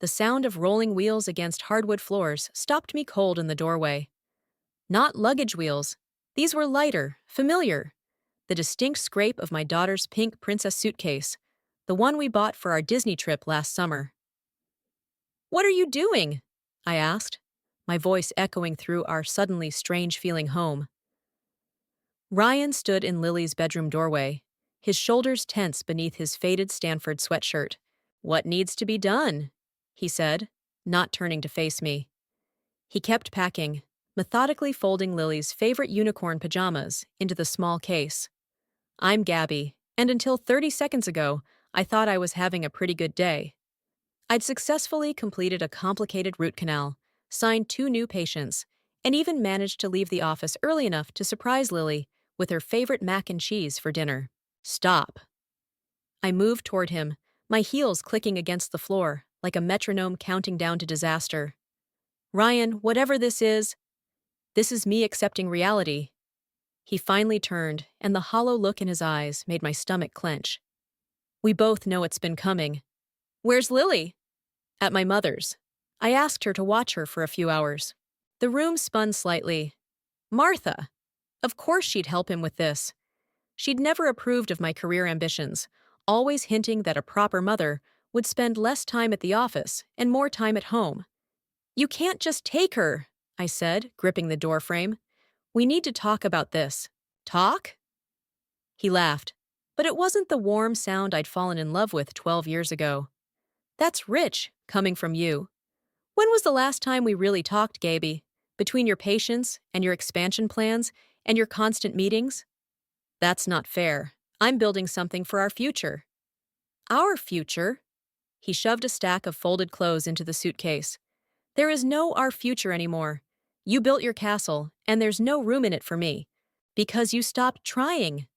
The sound of rolling wheels against hardwood floors stopped me cold in the doorway. Not luggage wheels. These were lighter, familiar. The distinct scrape of my daughter's pink princess suitcase, the one we bought for our Disney trip last summer. "What are you doing?" I asked, my voice echoing through our suddenly strange-feeling home. Ryan stood in Lily's bedroom doorway, his shoulders tense beneath his faded Stanford sweatshirt. "What needs to be done?" he said, not turning to face me. He kept packing, methodically folding Lily's favorite unicorn pajamas into the small case. I'm Gabby, and until 30 seconds ago, I thought I was having a pretty good day. I'd successfully completed a complicated root canal, signed 2 new patients, and even managed to leave the office early enough to surprise Lily with her favorite mac and cheese for dinner. "Stop." I moved toward him, my heels clicking against the floor like a metronome counting down to disaster. "Ryan, whatever this is me accepting reality." He finally turned, and the hollow look in his eyes made my stomach clench. "We both know it's been coming." "Where's Lily?" "At my mother's. I asked her to watch her for a few hours." The room spun slightly. Martha! Of course she'd help him with this. She'd never approved of my career ambitions, always hinting that a proper mother would spend less time at the office and more time at home. "You can't just take her," I said, gripping the doorframe. "We need to talk about this." "Talk?" He laughed, but it wasn't the warm sound I'd fallen in love with 12 years ago. "That's rich, coming from you. When was the last time we really talked, Gaby? Between your patients and your expansion plans and your constant meetings?" "That's not fair. I'm building something for our future." "Our future?" He shoved a stack of folded clothes into the suitcase. "There is no our future anymore. You built your castle, and there's no room in it for me. Because you stopped trying."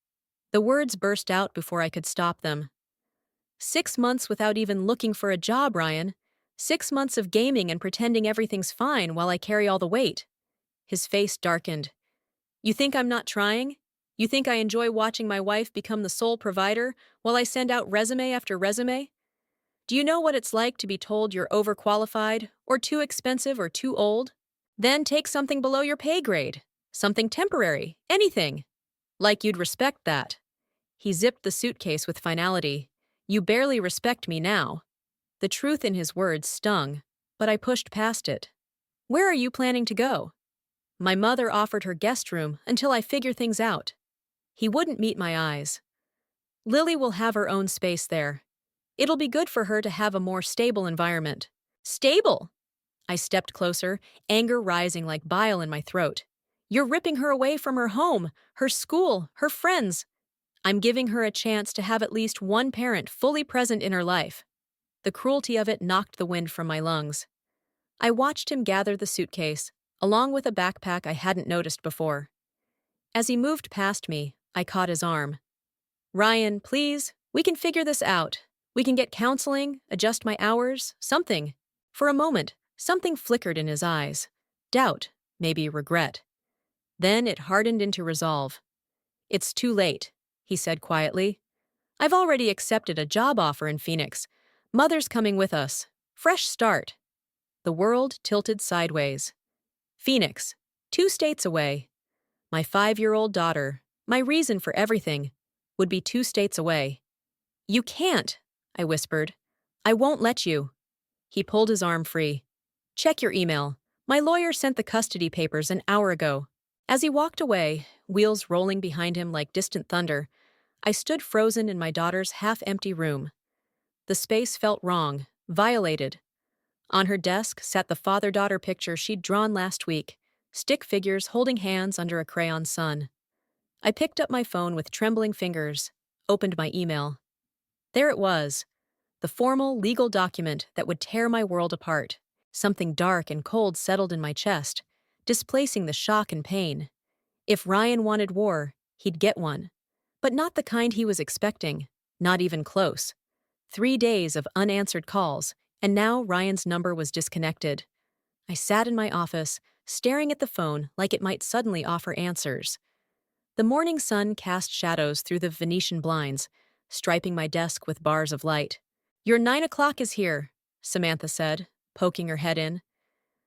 The words burst out before I could stop them. 6 months without even looking for a job, Ryan. 6 months of gaming and pretending everything's fine while I carry all the weight. His face darkened. "You think I'm not trying? You think I enjoy watching my wife become the sole provider while I send out resume after resume? Do you know what it's like to be told you're overqualified, or too expensive, or too old? Then take something below your pay grade. Something temporary. Anything. Like you'd respect that." He zipped the suitcase with finality. "You barely respect me now." The truth in his words stung, but I pushed past it. "Where are you planning to go?" "My mother offered her guest room until I figure things out." He wouldn't meet my eyes. "Lily will have her own space there. It'll be good for her to have a more stable environment." "Stable?" I stepped closer, anger rising like bile in my throat. "You're ripping her away from her home, her school, her friends." "I'm giving her a chance to have at least one parent fully present in her life." The cruelty of it knocked the wind from my lungs. I watched him gather the suitcase, along with a backpack I hadn't noticed before. As he moved past me, I caught his arm. "Ryan, please, we can figure this out. We can get counseling, adjust my hours, something." For a moment, something flickered in his eyes. Doubt, maybe regret. Then it hardened into resolve. "It's too late," he said quietly. "I've already accepted a job offer in Phoenix. Mother's coming with us. Fresh start." The world tilted sideways. Phoenix, 2 states away. My 5-year-old daughter, my reason for everything, would be 2 states away. "You can't," I whispered. "I won't let you." He pulled his arm free. "Check your email. My lawyer sent the custody papers an hour ago." As he walked away, wheels rolling behind him like distant thunder, I stood frozen in my daughter's half-empty room. The space felt wrong, violated. On her desk sat the father-daughter picture she'd drawn last week, stick figures holding hands under a crayon sun. I picked up my phone with trembling fingers, opened my email. There it was, the formal legal document that would tear my world apart. Something dark and cold settled in my chest, displacing the shock and pain. If Ryan wanted war, he'd get one. But not the kind he was expecting, not even close. 3 days of unanswered calls, and now Ryan's number was disconnected. I sat in my office, staring at the phone like it might suddenly offer answers. The morning sun cast shadows through the Venetian blinds, striping my desk with bars of light. "Your 9 o'clock is here," Samantha said, poking her head in.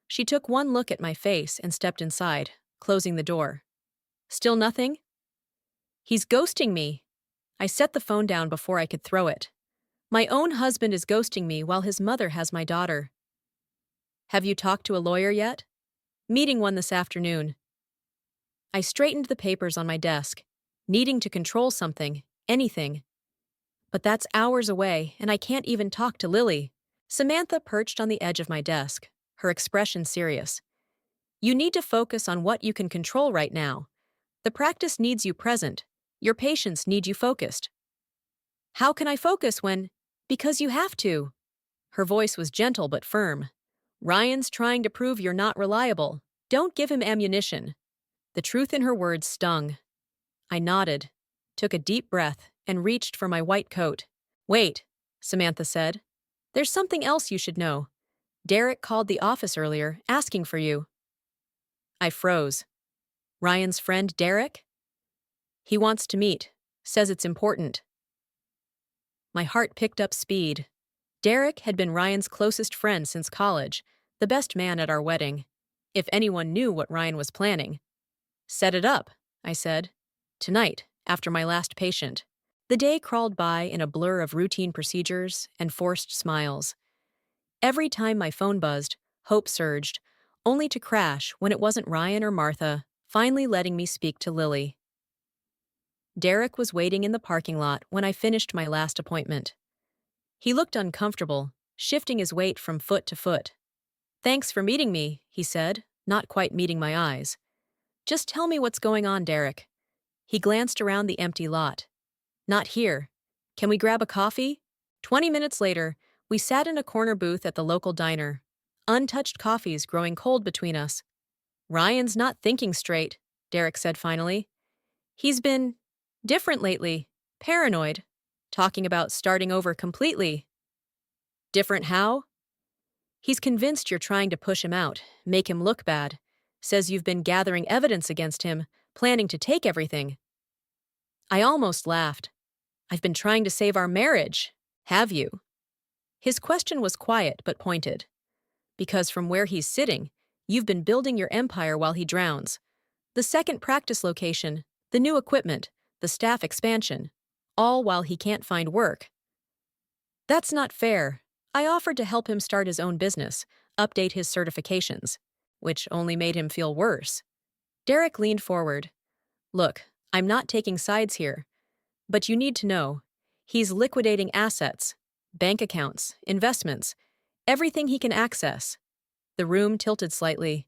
She took one look at my face and stepped inside, closing the door. Still nothing? He's ghosting me. I set the phone down before I could throw it. My own husband is ghosting me while his mother has my daughter. Have you talked to a lawyer yet? Meeting one this afternoon. I straightened the papers on my desk, needing to control something, anything. But that's hours away, and I can't even talk to Lily. Samantha perched on the edge of my desk, her expression serious. You need to focus on what you can control right now. The practice needs you present. Your patients need you focused. How can I focus when? Because you have to. Her voice was gentle but firm. Ryan's trying to prove you're not reliable. Don't give him ammunition. The truth in her words stung. I nodded, took a deep breath, and reached for my white coat. Wait, Samantha said. There's something else you should know. Derek called the office earlier, asking for you. I froze. Ryan's friend Derek? He wants to meet, says it's important. My heart picked up speed. Derek had been Ryan's closest friend since college, the best man at our wedding. If anyone knew what Ryan was planning. Set it up, I said. Tonight, after my last patient. The day crawled by in a blur of routine procedures and forced smiles. Every time my phone buzzed, hope surged, only to crash when it wasn't Ryan or Martha, finally letting me speak to Lily. Derek was waiting in the parking lot when I finished my last appointment. He looked uncomfortable, shifting his weight from foot to foot. Thanks for meeting me, he said, not quite meeting my eyes. Just tell me what's going on, Derek. He glanced around the empty lot. Not here. Can we grab a coffee? 20 minutes later, we sat in a corner booth at the local diner. Untouched coffees growing cold between us. Ryan's not thinking straight, Derek said finally. He's been different lately, paranoid, talking about starting over completely. Different how? He's convinced you're trying to push him out, make him look bad. Says you've been gathering evidence against him, planning to take everything. I almost laughed. I've been trying to save our marriage. Have you? His question was quiet but pointed. Because from where he's sitting, you've been building your empire while he drowns. The second practice location, the new equipment, the staff expansion, all while he can't find work. That's not fair. I offered to help him start his own business, update his certifications, which only made him feel worse. Derek leaned forward. Look, I'm not taking sides here, but you need to know, he's liquidating assets, bank accounts, investments, everything he can access. The room tilted slightly.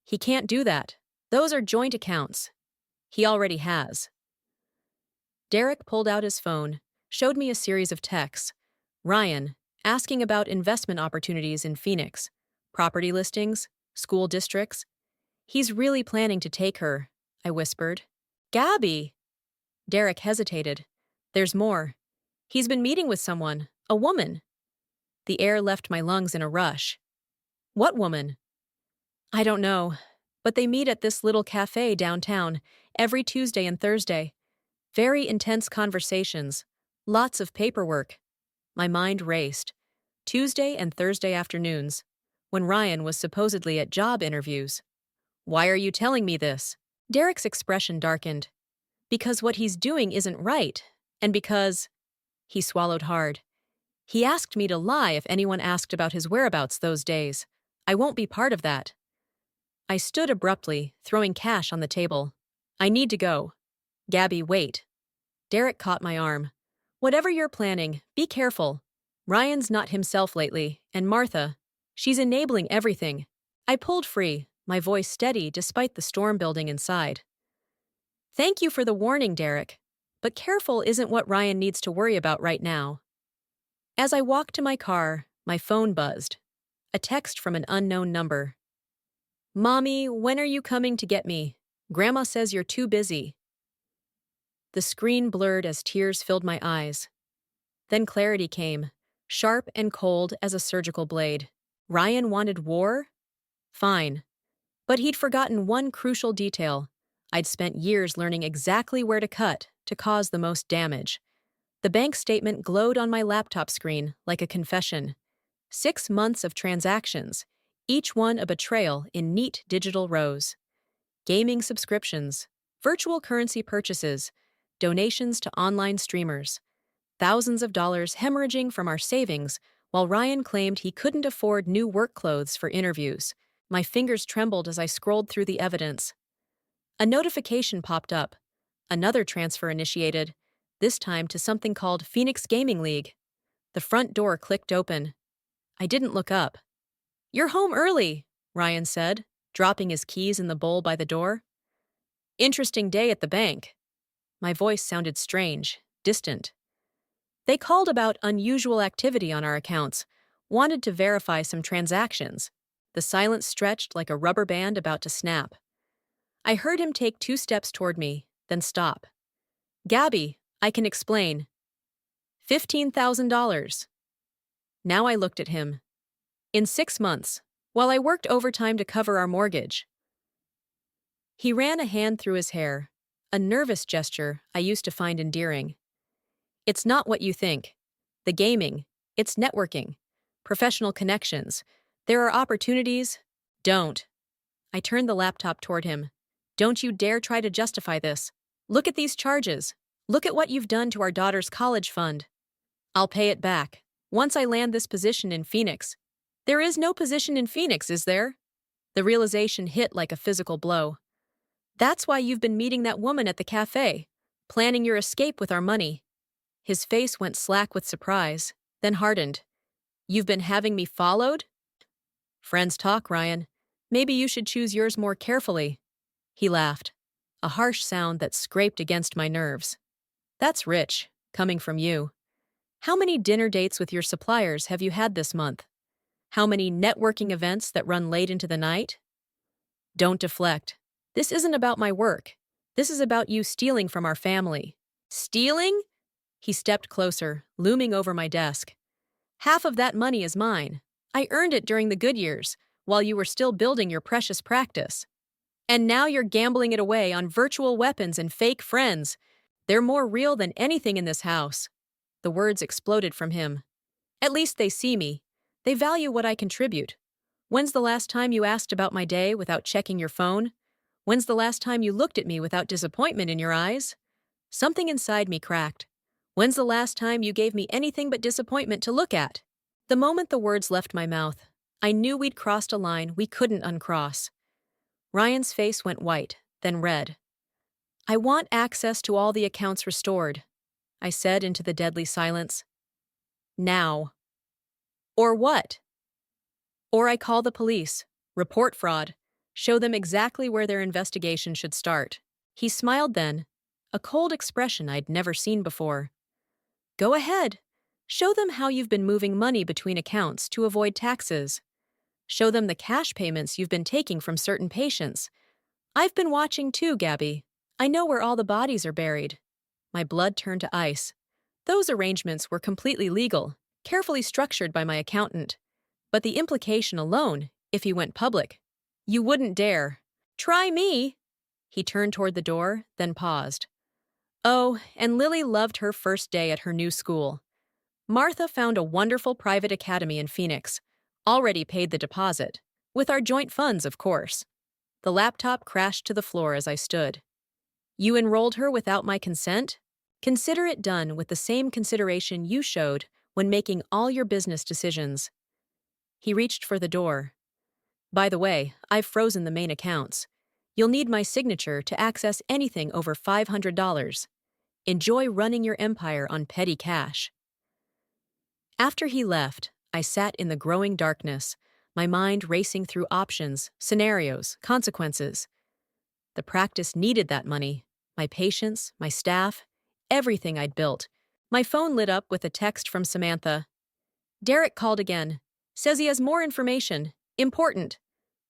He can't do that. Those are joint accounts. He already has. Derek pulled out his phone, showed me a series of texts. Ryan, asking about investment opportunities in Phoenix, property listings, school districts. He's really planning to take her, I whispered. Gabby! Derek hesitated. There's more. He's been meeting with someone, a woman. The air left my lungs in a rush. What woman? I don't know, but they meet at this little cafe downtown every Tuesday and Thursday. Very intense conversations, lots of paperwork. My mind raced. Tuesday and Thursday afternoons, when Ryan was supposedly at job interviews. Why are you telling me this? Derek's expression darkened. Because what he's doing isn't right, and because... He swallowed hard. He asked me to lie if anyone asked about his whereabouts those days. I won't be part of that. I stood abruptly, throwing cash on the table. I need to go. Gabby, wait. Derek caught my arm. Whatever you're planning, be careful. Ryan's not himself lately, and Martha, she's enabling everything. I pulled free, my voice steady despite the storm building inside. Thank you for the warning, Derek, but careful isn't what Ryan needs to worry about right now. As I walked to my car, my phone buzzed. A text from an unknown number. Mommy, when are you coming to get me? Grandma says you're too busy. The screen blurred as tears filled my eyes. Then clarity came, sharp and cold as a surgical blade. Ryan wanted war? Fine. But he'd forgotten one crucial detail. I'd spent years learning exactly where to cut to cause the most damage. The bank statement glowed on my laptop screen like a confession. 6 months of transactions, each one a betrayal in neat digital rows. Gaming subscriptions, virtual currency purchases, donations to online streamers. Thousands of dollars hemorrhaging from our savings while Ryan claimed he couldn't afford new work clothes for interviews. My fingers trembled as I scrolled through the evidence. A notification popped up. Another transfer initiated, this time to something called Phoenix Gaming League. The front door clicked open. I didn't look up. "You're home early," Ryan said, dropping his keys in the bowl by the door. "Interesting day at the bank." My voice sounded strange, distant. "They called about unusual activity on our accounts, wanted to verify some transactions." The silence stretched like a rubber band about to snap. I heard him take 2 steps toward me, then stop. "Gabby, I can explain." $15,000. Now I looked at him. "In 6 months, while I worked overtime to cover our mortgage." He ran a hand through his hair, a nervous gesture I used to find endearing. "It's not what you think. The gaming, it's networking, professional connections. There are opportunities." "Don't." I turned the laptop toward him. "Don't you dare try to justify this. Look at these charges. Look at what you've done to our daughter's college fund." "I'll pay it back. Once I land this position in Phoenix." "There is no position in Phoenix, is there?" The realization hit like a physical blow. "That's why you've been meeting that woman at the cafe, planning your escape with our money." His face went slack with surprise, then hardened. "You've been having me followed?" "Friends talk, Ryan. Maybe you should choose yours more carefully." He laughed, a harsh sound that scraped against my nerves. "That's rich, coming from you. How many dinner dates with your suppliers have you had this month? How many networking events that run late into the night?" "Don't deflect. This isn't about my work. This is about you stealing from our family." "Stealing?" He stepped closer, looming over my desk. "Half of that money is mine. I earned it during the good years, while you were still building your precious practice. And now you're gambling it away on virtual weapons and fake friends. They're more real than anything in this house." The words exploded from him. "At least they see me. They value what I contribute. When's the last time you asked about my day without checking your phone? When's the last time you looked at me without disappointment in your eyes?" Something inside me cracked. "When's the last time you gave me anything but disappointment to look at?" The moment the words left my mouth, I knew we'd crossed a line we couldn't uncross. Ryan's face went white, then red. "I want access to all the accounts restored," I said into the deadly silence. "Now." "Or what?" "Or I call the police, report fraud, show them exactly where their investigation should start." He smiled then, a cold expression I'd never seen before. "Go ahead. Show them how you've been moving money between accounts to avoid taxes. Show them the cash payments you've been taking from certain patients. I've been watching too, Gabby. I know where all the bodies are buried." My blood turned to ice. Those arrangements were completely legal, carefully structured by my accountant. But the implication alone, if he went public. "You wouldn't dare." "Try me." He turned toward the door, then paused. "Oh, and Lily loved her first day at her new school. Martha found a wonderful private academy in Phoenix, already paid the deposit, with our joint funds, of course." The laptop crashed to the floor as I stood. "You enrolled her without my consent? Consider it done with the same consideration you showed when making all your business decisions." He reached for the door. "By the way, I've frozen the main accounts. You'll need my signature to access anything over $500. Enjoy running your empire on petty cash." After he left, I sat in the growing darkness, my mind racing through options, scenarios, consequences. The practice needed that money, my patience, my staff, everything I'd built. My phone lit up with a text from Samantha. "Derek called again. Says he has more information. Important."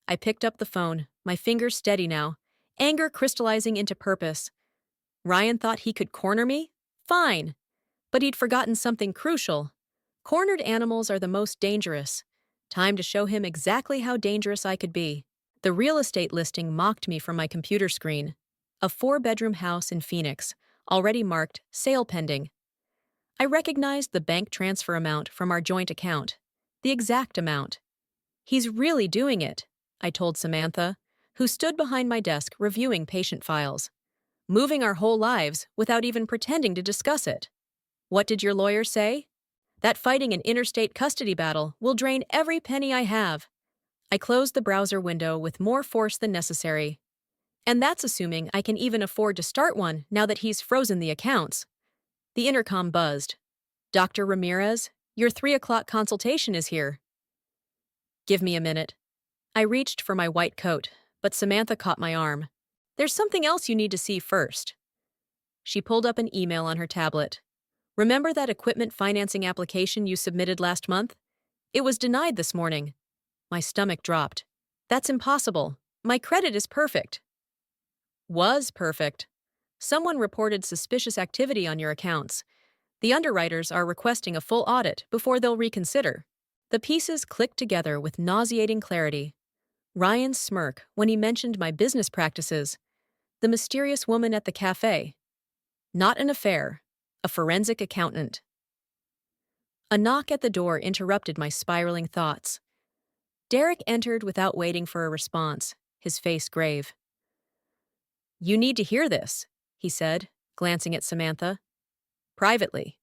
I picked up the phone, my fingers steady now, anger crystallizing into purpose. Ryan thought he could corner me? Fine. But he'd forgotten something crucial. Cornered animals are the most dangerous. Time to show him exactly how dangerous I could be. The real estate listing mocked me from my computer screen. A 4-bedroom house in Phoenix, already marked sale pending. I recognized the bank transfer amount from our joint account. The exact amount. He's really doing it, I told Samantha, who stood behind my desk reviewing patient files. Moving our whole lives without even pretending to discuss it. What did your lawyer say? That fighting an interstate custody battle will drain every penny I have. I closed the browser window with more force than necessary. And that's assuming I can even afford to start one now that he's frozen the accounts. The intercom buzzed. Dr. Ramirez, your 3 o'clock consultation is here. Give me a minute. I reached for my white coat, but Samantha caught my arm. There's something else you need to see first. She pulled up an email on her tablet. Remember that equipment financing application you submitted last month? It was denied this morning. My stomach dropped. That's impossible. My credit is perfect. Was perfect. Someone reported suspicious activity on your accounts. The underwriters are requesting a full audit before they'll reconsider. The pieces clicked together with nauseating clarity. Ryan's smirk when he mentioned my business practices. The mysterious woman at the cafe. Not an affair. A forensic accountant. A knock at the door interrupted my spiraling thoughts. Derek entered without waiting for a response, his face grave. You need to hear this, he said, glancing at Samantha. Privately.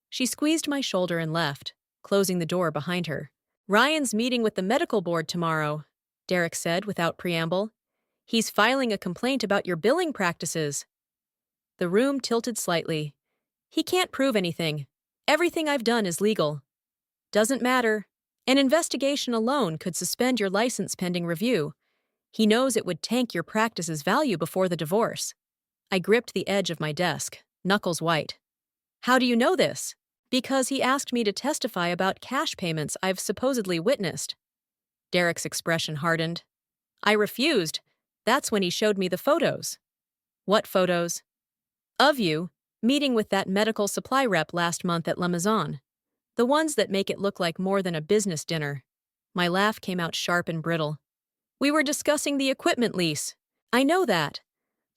She squeezed my shoulder and left, closing the door behind her. Ryan's meeting with the medical board tomorrow, Derek said without preamble. He's filing a complaint about your billing practices. The room tilted slightly. He can't prove anything. Everything I've done is legal. Doesn't matter. An investigation alone could suspend your license pending review. He knows it would tank your practice's value before the divorce. I gripped the edge of my desk, knuckles white. How do you know this? Because he asked me to testify about cash payments I've supposedly witnessed. Derek's expression hardened. I refused. That's when he showed me the photos. What photos? Of you, meeting with that medical supply rep last month at La Maison. The ones that make it look like more than a business dinner. My laugh came out sharp and brittle. We were discussing the equipment lease. I know that.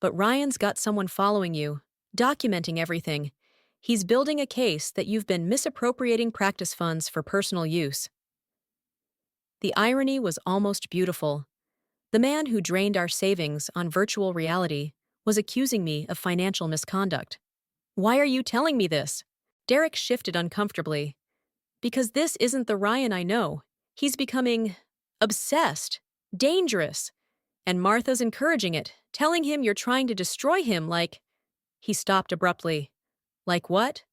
But Ryan's got someone following you, documenting everything. He's building a case that you've been misappropriating practice funds for personal use. The irony was almost beautiful. The man who drained our savings on virtual reality was accusing me of financial misconduct. Why are you telling me this? Derek shifted uncomfortably. Because this isn't the Ryan I know. He's becoming obsessed, dangerous. And Martha's encouraging it, telling him you're trying to destroy him like... He stopped abruptly. Like what?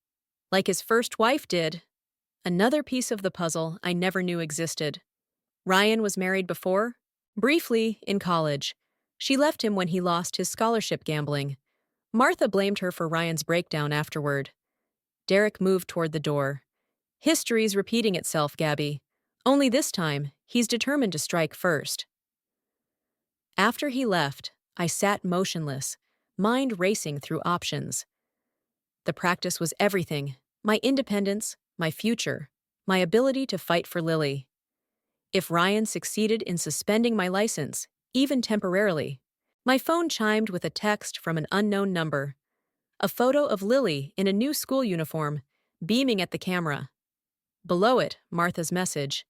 Like his first wife did. Another piece of the puzzle I never knew existed. Ryan was married before? Briefly, in college. She left him when he lost his scholarship gambling. Martha blamed her for Ryan's breakdown afterward. Derek moved toward the door. History's repeating itself, Gabby. Only this time, he's determined to strike first. After he left, I sat motionless, mind racing through options. The practice was everything, my independence, my future, my ability to fight for Lily. If Ryan succeeded in suspending my license, even temporarily, my phone chimed with a text from an unknown number. A photo of Lily in a new school uniform, beaming at the camera. Below it, Martha's message.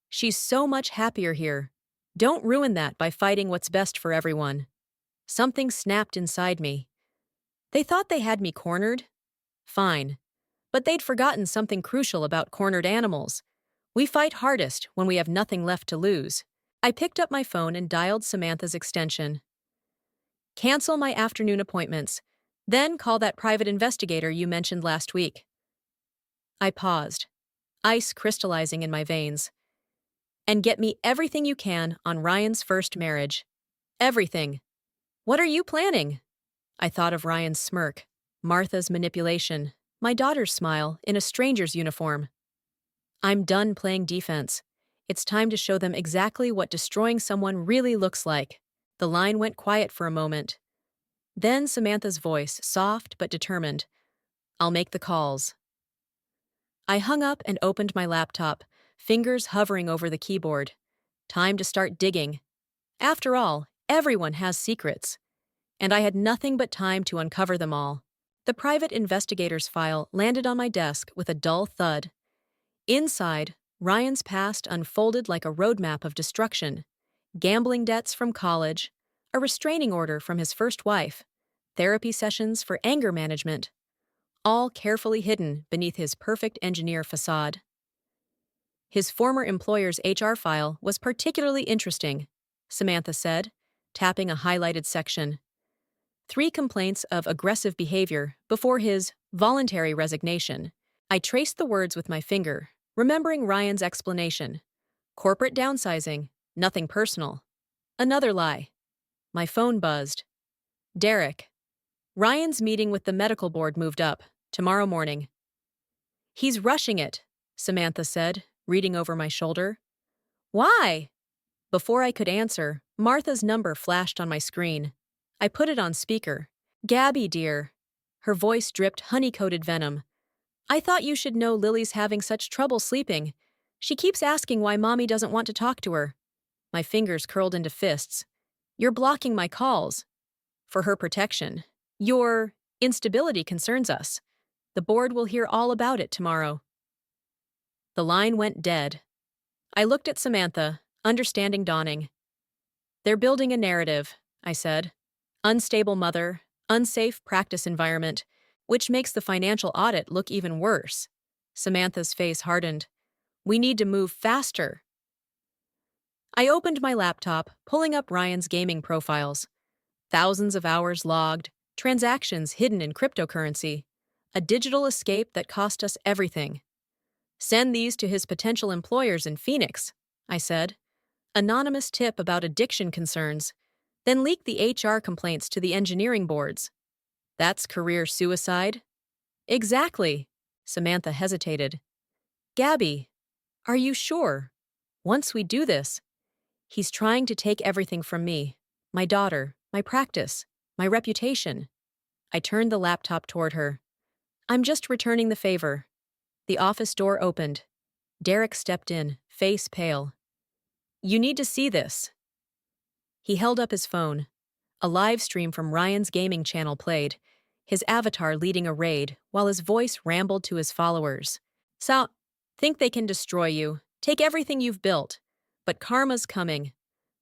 She's so much happier here. Don't ruin that by fighting what's best for everyone. Something snapped inside me. They thought they had me cornered? Fine. But they'd forgotten something crucial about cornered animals. We fight hardest when we have nothing left to lose. I picked up my phone and dialed Samantha's extension. Cancel my afternoon appointments. Then call that private investigator you mentioned last week. I paused, ice crystallizing in my veins. And get me everything you can on Ryan's first marriage. Everything. What are you planning? I thought of Ryan's smirk, Martha's manipulation, my daughter's smile in a stranger's uniform. I'm done playing defense. It's time to show them exactly what destroying someone really looks like. The line went quiet for a moment. Then Samantha's voice, soft but determined. I'll make the calls. I hung up and opened my laptop, fingers hovering over the keyboard. Time to start digging. After all, everyone has secrets. And I had nothing but time to uncover them all. The private investigator's file landed on my desk with a dull thud. Inside, Ryan's past unfolded like a roadmap of destruction. Gambling debts from college, a restraining order from his first wife, therapy sessions for anger management, all carefully hidden beneath his perfect engineer facade. His former employer's HR file was particularly interesting, Samantha said, tapping a highlighted section. 3 complaints of aggressive behavior before his voluntary resignation. I traced the words with my finger, remembering Ryan's explanation. Corporate downsizing, nothing personal. Another lie. My phone buzzed. Derek. Ryan's meeting with the medical board moved up, tomorrow morning. He's rushing it, Samantha said, reading over my shoulder. Why? Before I could answer, Martha's number flashed on my screen. I put it on speaker. Gabby, dear. Her voice dripped honey-coated venom. I thought you should know Lily's having such trouble sleeping. She keeps asking why Mommy doesn't want to talk to her. My fingers curled into fists. You're blocking my calls. For her protection. Your instability concerns us. The board will hear all about it tomorrow. The line went dead. I looked at Samantha, understanding dawning. They're building a narrative, I said. Unstable mother, unsafe practice environment, which makes the financial audit look even worse. Samantha's face hardened. We need to move faster. I opened my laptop, pulling up Ryan's gaming profiles. Thousands of hours logged, transactions hidden in cryptocurrency, a digital escape that cost us everything. Send these to his potential employers in Phoenix, I said. Anonymous tip about addiction concerns, then leak the HR complaints to the engineering boards. That's career suicide? Exactly. Samantha hesitated. Gabby, are you sure? Once we do this, he's trying to take everything from me. My daughter, my practice, my reputation. I turned the laptop toward her. I'm just returning the favor. The office door opened. Derek stepped in, face pale. You need to see this. He held up his phone. A live stream from Ryan's gaming channel played, his avatar leading a raid while his voice rambled to his followers. Think they can destroy you, take everything you've built. But karma's coming.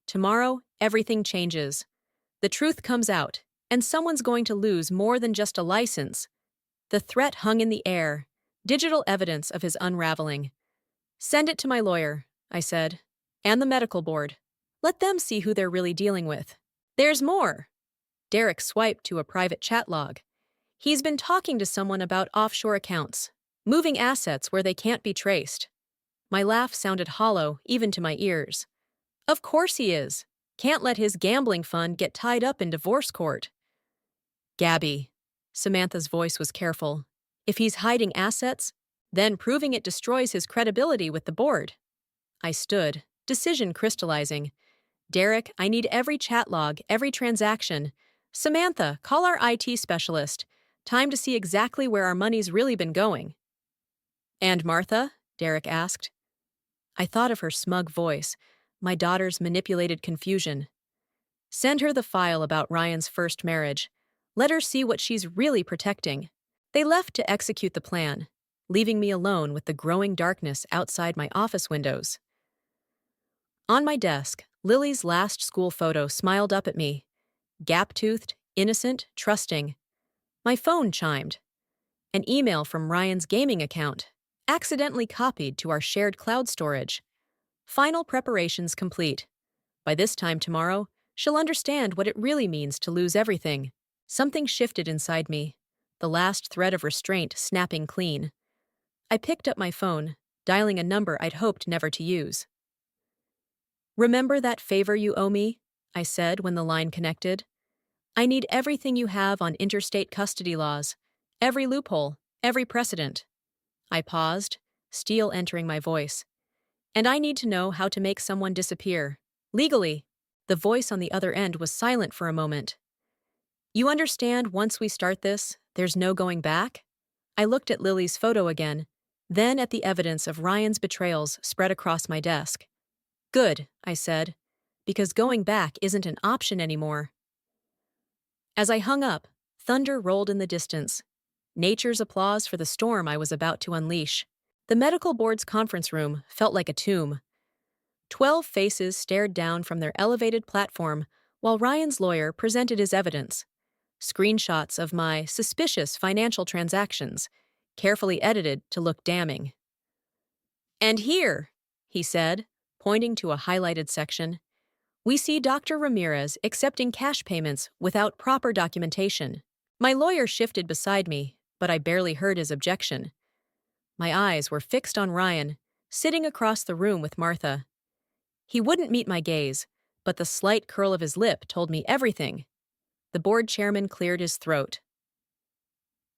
Tomorrow, everything changes. The truth comes out, and someone's going to lose more than just a license. The threat hung in the air, digital evidence of his unraveling. Send it to my lawyer, I said, and the medical board. Let them see who they're really dealing with. There's more. Derek swiped to a private chat log. He's been talking to someone about offshore accounts, moving assets where they can't be traced. My laugh sounded hollow, even to my ears. Of course he is. Can't let his gambling fund get tied up in divorce court. Gabby. Samantha's voice was careful. If he's hiding assets, then proving it destroys his credibility with the board. I stood, decision crystallizing. Derek, I need every chat log, every transaction. Samantha, call our IT specialist. Time to see exactly where our money's really been going. And Martha? Derek asked. I thought of her smug voice, my daughter's manipulated confusion. Send her the file about Ryan's first marriage. Let her see what she's really protecting. They left to execute the plan, leaving me alone with the growing darkness outside my office windows. On my desk, Lily's last school photo smiled up at me. Gap-toothed, innocent, trusting. My phone chimed. An email from Ryan's gaming account, accidentally copied to our shared cloud storage. Final preparations complete. By this time tomorrow, she'll understand what it really means to lose everything. Something shifted inside me, the last thread of restraint snapping clean. I picked up my phone, dialing a number I'd hoped never to use. Remember that favor you owe me? I said when the line connected. I need everything you have on interstate custody laws, every loophole, every precedent. I paused, steel entering my voice. And I need to know how to make someone disappear. Legally. The voice on the other end was silent for a moment. You understand once we start this, there's no going back? I looked at Lily's photo again, then at the evidence of Ryan's betrayals spread across my desk. Good, I said, because going back isn't an option anymore. As I hung up, thunder rolled in the distance. Nature's applause for the storm I was about to unleash. The medical board's conference room felt like a tomb. 12 faces stared down from their elevated platform while Ryan's lawyer presented his evidence. Screenshots of my suspicious financial transactions, carefully edited to look damning. "And here," he said, pointing to a highlighted section, "we see Dr. Ramirez accepting cash payments without proper documentation." My lawyer shifted beside me, but I barely heard his objection. My eyes were fixed on Ryan, sitting across the room with Martha. He wouldn't meet my gaze, but the slight curl of his lip told me everything. The board chairman cleared his throat.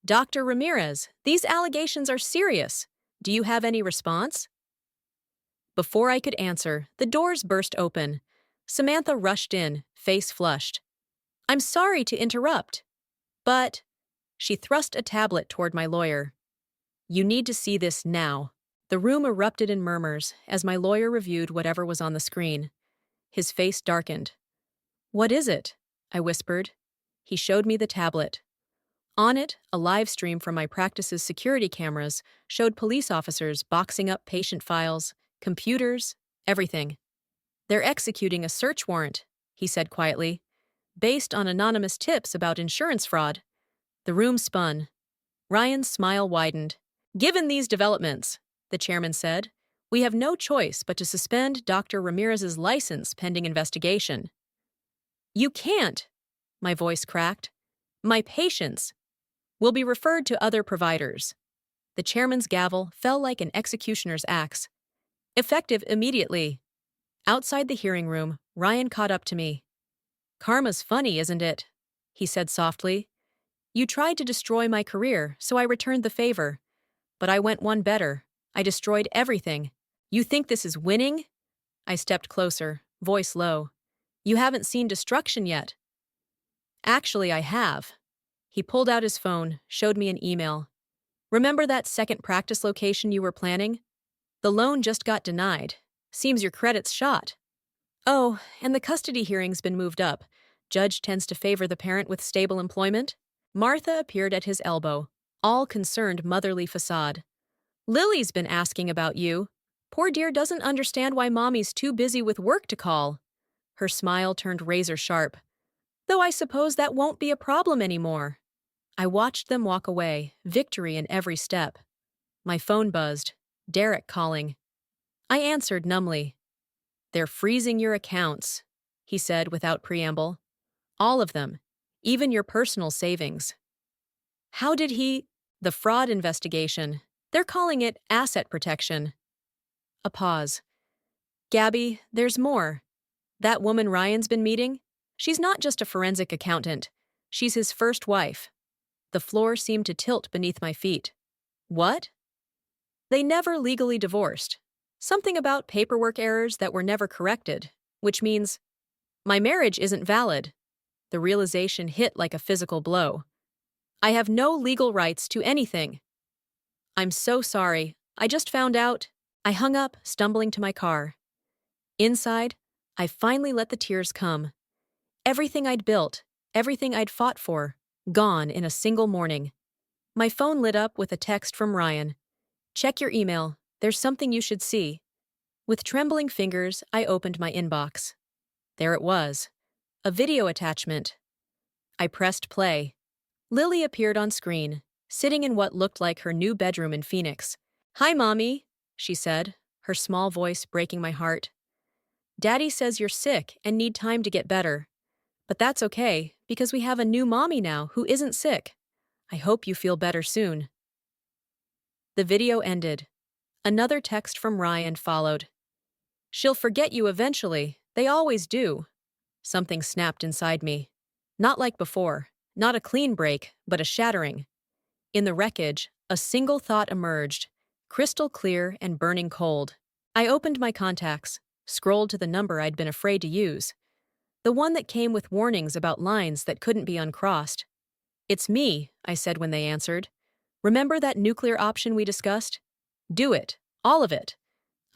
"Dr. Ramirez, these allegations are serious. Do you have any response?" Before I could answer, the doors burst open. Samantha rushed in, face flushed. "I'm sorry to interrupt, but—" She thrust a tablet toward my lawyer. "You need to see this now." The room erupted in murmurs as my lawyer reviewed whatever was on the screen. His face darkened. "What is it?" I whispered. He showed me the tablet. On it, a live stream from my practice's security cameras showed police officers boxing up patient files, computers, everything. "They're executing a search warrant," he said quietly, "based on anonymous tips about insurance fraud." The room spun. Ryan's smile widened. "Given these developments," the chairman said, "we have no choice but to suspend Dr. Ramirez's license pending investigation." "You can't," my voice cracked. "My patients will be referred to other providers." The chairman's gavel fell like an executioner's axe. "Effective immediately." Outside the hearing room, Ryan caught up to me. "Karma's funny, isn't it?" he said softly. "You tried to destroy my career, so I returned the favor. But I went one better. I destroyed everything. You think this is winning?" I stepped closer, voice low. "You haven't seen destruction yet." "Actually, I have." He pulled out his phone, showed me an email. "Remember that second practice location you were planning? The loan just got denied. Seems your credit's shot." "Oh, and the custody hearing's been moved up. Judge tends to favor the parent with stable employment." Martha appeared at his elbow, all concerned motherly facade. "Lily's been asking about you. Poor dear doesn't understand why mommy's too busy with work to call." Her smile turned razor sharp. "Though I suppose that won't be a problem anymore." I watched them walk away, victory in every step. My phone buzzed. Derek calling. I answered numbly. "They're freezing your accounts," he said without preamble. "All of them, even your personal savings." "How did he—" "The fraud investigation. They're calling it asset protection." A pause. "Gabby, there's more. That woman Ryan's been meeting? She's not just a forensic accountant. She's his first wife." The floor seemed to tilt beneath my feet. "What?" "They never legally divorced. Something about paperwork errors that were never corrected, which means my marriage isn't valid." The realization hit like a physical blow. "I have no legal rights to anything." "I'm so sorry. I just found out." I hung up, stumbling to my car. Inside, I finally let the tears come. Everything I'd built, everything I'd fought for, gone in a single morning. My phone lit up with a text from Ryan. "Check your email. There's something you should see." With trembling fingers, I opened my inbox. There it was. A video attachment. I pressed play. Lily appeared on screen, sitting in what looked like her new bedroom in Phoenix. "Hi, Mommy," she said, her small voice breaking my heart. "Daddy says you're sick and need time to get better. But that's okay, because we have a new mommy now who isn't sick. I hope you feel better soon." The video ended. Another text from Ryan followed. "She'll forget you eventually. They always do." Something snapped inside me. Not like before. Not a clean break, but a shattering. In the wreckage, a single thought emerged, crystal clear and burning cold. I opened my contacts, scrolled to the number I'd been afraid to use. The one that came with warnings about lines that couldn't be uncrossed. "It's me," I said when they answered. "Remember that nuclear option we discussed? Do it. All of it.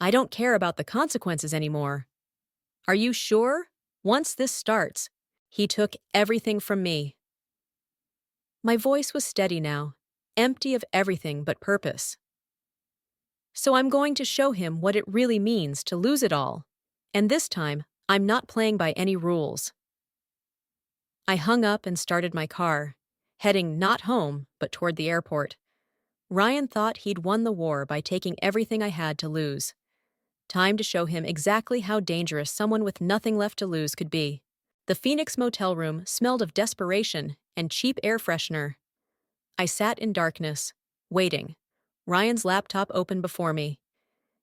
I don't care about the consequences anymore." "Are you sure? Once this starts." "He took everything from me." My voice was steady now, empty of everything but purpose. So I'm going to show him what it really means to lose it all. And this time, I'm not playing by any rules. I hung up and started my car, heading not home, but toward the airport. Ryan thought he'd won the war by taking everything I had to lose. Time to show him exactly how dangerous someone with nothing left to lose could be. The Phoenix motel room smelled of desperation and cheap air freshener. I sat in darkness, waiting. Ryan's laptop open before me.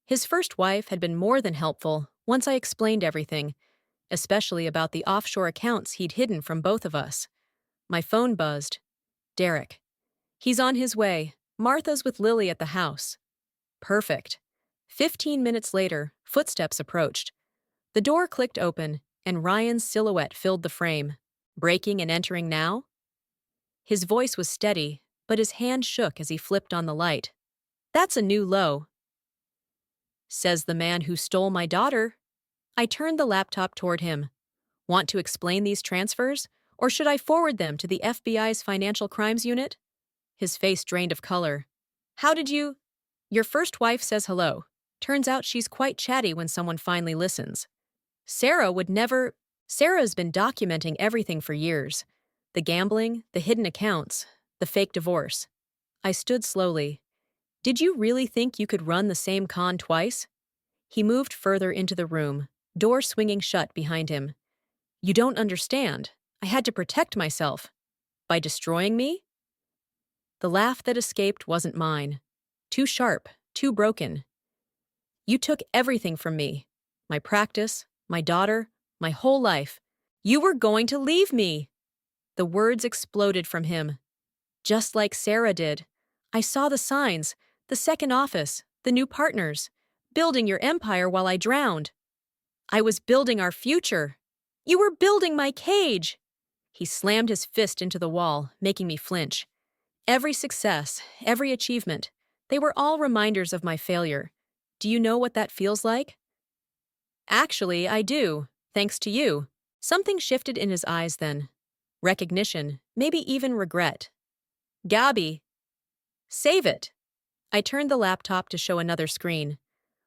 His first wife had been more than helpful once I explained everything, especially about the offshore accounts he'd hidden from both of us. My phone buzzed. Derek. He's on his way. Martha's with Lily at the house. Perfect. 15 minutes later, footsteps approached. The door clicked open, and Ryan's silhouette filled the frame. Breaking and entering now? His voice was steady, but his hand shook as he flipped on the light. That's a new low, says the man who stole my daughter. I turned the laptop toward him. Want to explain these transfers, or should I forward them to the FBI's Financial Crimes Unit? His face drained of color. How did you? Your first wife says hello. Turns out she's quite chatty when someone finally listens. Sarah would never. Sarah's been documenting everything for years. The gambling, the hidden accounts, the fake divorce. I stood slowly. Did you really think you could run the same con twice? He moved further into the room, door swinging shut behind him. You don't understand. I had to protect myself. By destroying me? The laugh that escaped wasn't mine. Too sharp, too broken. You took everything from me. My practice, my daughter, my whole life. You were going to leave me. The words exploded from him. Just like Sarah did. I saw the signs, the second office, the new partners, building your empire while I drowned. I was building our future. You were building my cage. He slammed his fist into the wall, making me flinch. Every success, every achievement, they were all reminders of my failure. Do you know what that feels like? Actually, I do, thanks to you. Something shifted in his eyes then. Recognition, maybe even regret. Gabby. Save it. I turned the laptop to show another screen.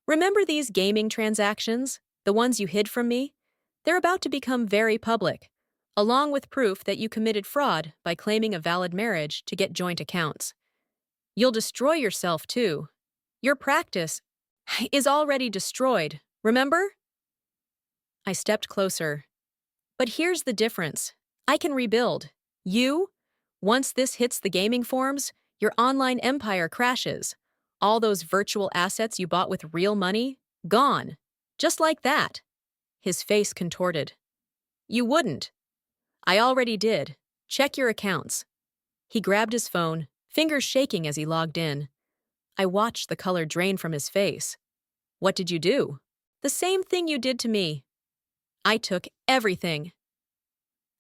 Remember these gaming transactions? The ones you hid from me? They're about to become very public, along with proof that you committed fraud by claiming a valid marriage to get joint accounts. You'll destroy yourself, too. Your practice is already destroyed, remember? I stepped closer. But here's the difference. I can rebuild. You? Once this hits the gaming forums, your online empire crashes. All those virtual assets you bought with real money, gone. Just like that. His face contorted. You wouldn't. I already did. Check your accounts. He grabbed his phone, fingers shaking as he logged in. I watched the color drain from his face. What did you do? The same thing you did to me. I took everything.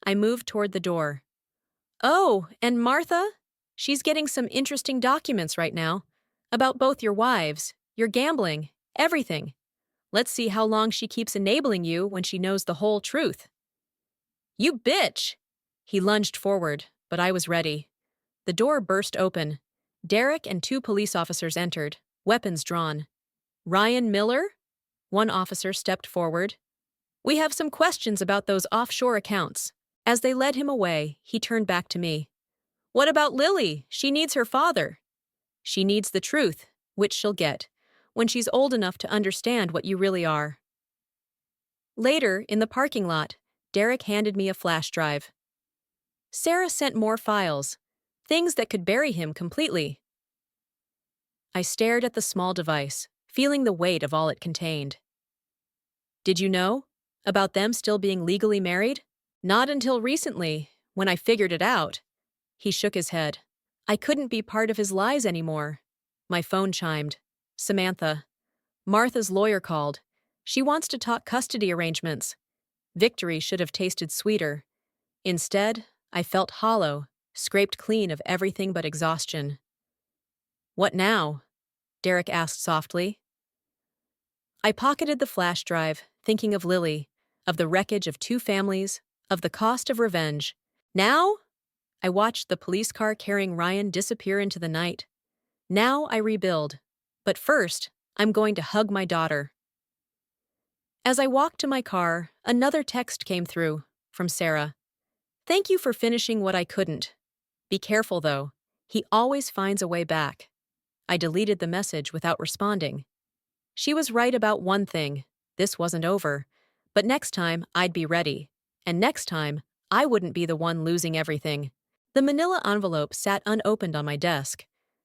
I moved toward the door. Oh, and Martha? She's getting some interesting documents right now. About both your wives, your gambling, everything. Let's see how long she keeps enabling you when she knows the whole truth. You bitch! He lunged forward, but I was ready. The door burst open. Derek and two police officers entered, weapons drawn. Ryan Miller? One officer stepped forward. We have some questions about those offshore accounts. As they led him away, he turned back to me. What about Lily? She needs her father. She needs the truth, which she'll get, when she's old enough to understand what you really are. Later, in the parking lot, Derek handed me a flash drive. Sarah sent more files, things that could bury him completely. I stared at the small device, feeling the weight of all it contained. Did you know? About them still being legally married? Not until recently, when I figured it out. He shook his head. I couldn't be part of his lies anymore. My phone chimed. Samantha. Martha's lawyer called. She wants to talk custody arrangements. Victory should have tasted sweeter. Instead, I felt hollow, scraped clean of everything but exhaustion. What now? Derek asked softly. I pocketed the flash drive, thinking of Lily, of the wreckage of two families, of the cost of revenge. Now? I watched the police car carrying Ryan disappear into the night. Now I rebuild. But first, I'm going to hug my daughter. As I walked to my car, another text came through from Sarah. Thank you for finishing what I couldn't. Be careful, though. He always finds a way back. I deleted the message without responding. She was right about one thing. This wasn't over. But next time, I'd be ready. And next time, I wouldn't be the one losing everything. The manila envelope sat unopened on my desk,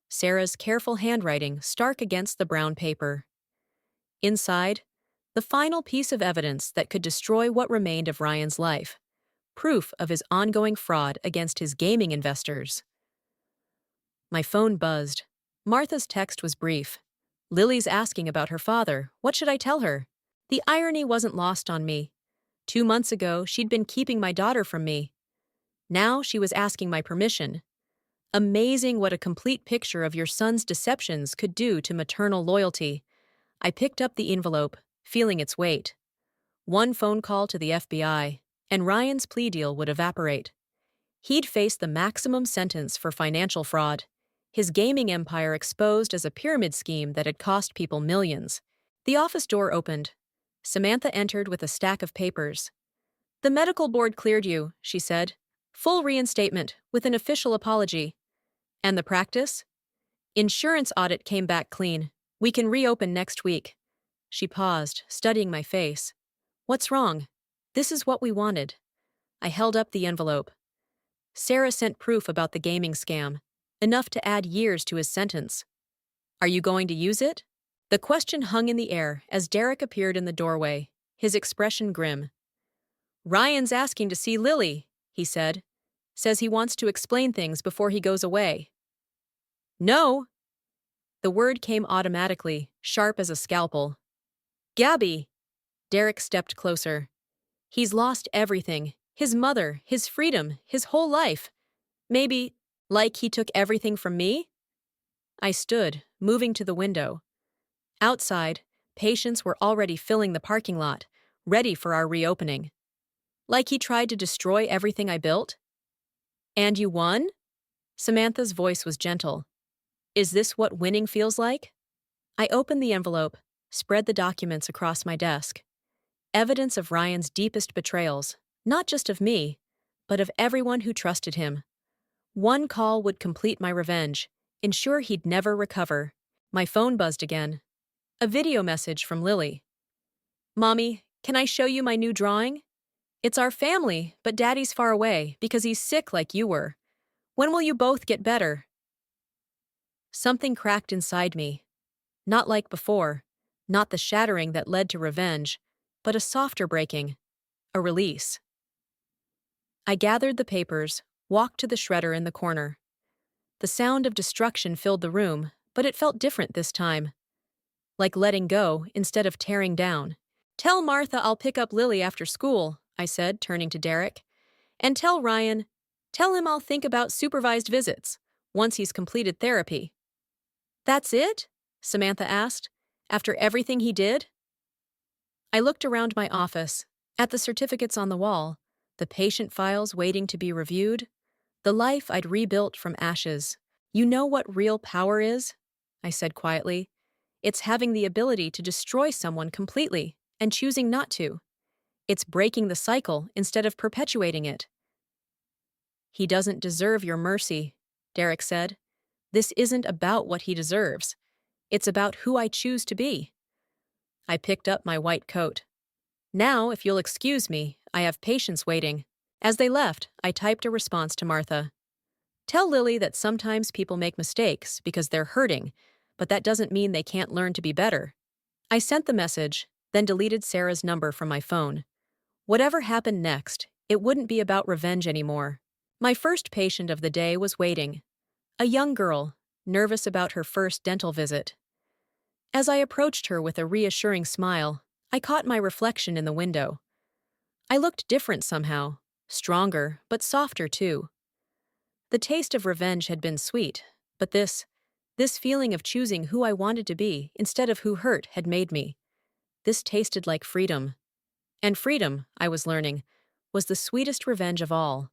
Sarah's careful handwriting stark against the brown paper. Inside, the final piece of evidence that could destroy what remained of Ryan's life. Proof of his ongoing fraud against his gaming investors. My phone buzzed. Martha's text was brief. Lily's asking about her father. What should I tell her? The irony wasn't lost on me. 2 months ago, she'd been keeping my daughter from me. Now she was asking my permission. Amazing what a complete picture of your son's deceptions could do to maternal loyalty. I picked up the envelope, feeling its weight. One phone call to the FBI, and Ryan's plea deal would evaporate. He'd face the maximum sentence for financial fraud, his gaming empire exposed as a pyramid scheme that had cost people millions. The office door opened. Samantha entered with a stack of papers. The medical board cleared you, she said. Full reinstatement, with an official apology. And the practice? Insurance audit came back clean. We can reopen next week. She paused, studying my face. What's wrong? This is what we wanted. I held up the envelope. Sarah sent proof about the gaming scam, enough to add years to his sentence. Are you going to use it? The question hung in the air as Derek appeared in the doorway, his expression grim. Ryan's asking to see Lily, he said. Says he wants to explain things before he goes away. No. The word came automatically, sharp as a scalpel. Gabby. Derek stepped closer. He's lost everything. His mother, his freedom, his whole life. Maybe, like he took everything from me? I stood, moving to the window. Outside, patients were already filling the parking lot, ready for our reopening. Like he tried to destroy everything I built? And you won? Samantha's voice was gentle. Is this what winning feels like? I opened the envelope, spread the documents across my desk. Evidence of Ryan's deepest betrayals, not just of me, but of everyone who trusted him. One call would complete my revenge, ensure he'd never recover. My phone buzzed again. A video message from Lily. Mommy, can I show you my new drawing? It's our family, but Daddy's far away because he's sick like you were. When will you both get better? Something cracked inside me. Not like before, not the shattering that led to revenge, but a softer breaking, a release. I gathered the papers, walked to the shredder in the corner. The sound of destruction filled the room, but it felt different this time. Like letting go instead of tearing down. Tell Martha I'll pick up Lily after school, I said, turning to Derek. And tell Ryan, tell him I'll think about supervised visits, once he's completed therapy. That's it? Samantha asked, after everything he did? I looked around my office, at the certificates on the wall, the patient files waiting to be reviewed, the life I'd rebuilt from ashes. You know what real power is? I said quietly. It's having the ability to destroy someone completely and choosing not to. It's breaking the cycle instead of perpetuating it. He doesn't deserve your mercy, Derek said. This isn't about what he deserves. It's about who I choose to be. I picked up my white coat. Now, if you'll excuse me, I have patients waiting. As they left, I typed a response to Martha. Tell Lily that sometimes people make mistakes because they're hurting, but that doesn't mean they can't learn to be better. I sent the message, then deleted Sarah's number from my phone. Whatever happened next, it wouldn't be about revenge anymore. My first patient of the day was waiting. A young girl, nervous about her first dental visit. As I approached her with a reassuring smile, I caught my reflection in the window. I looked different somehow, stronger, but softer too. The taste of revenge had been sweet, but this feeling of choosing who I wanted to be instead of who hurt had made me. This tasted like freedom. And freedom, I was learning, was the sweetest revenge of all.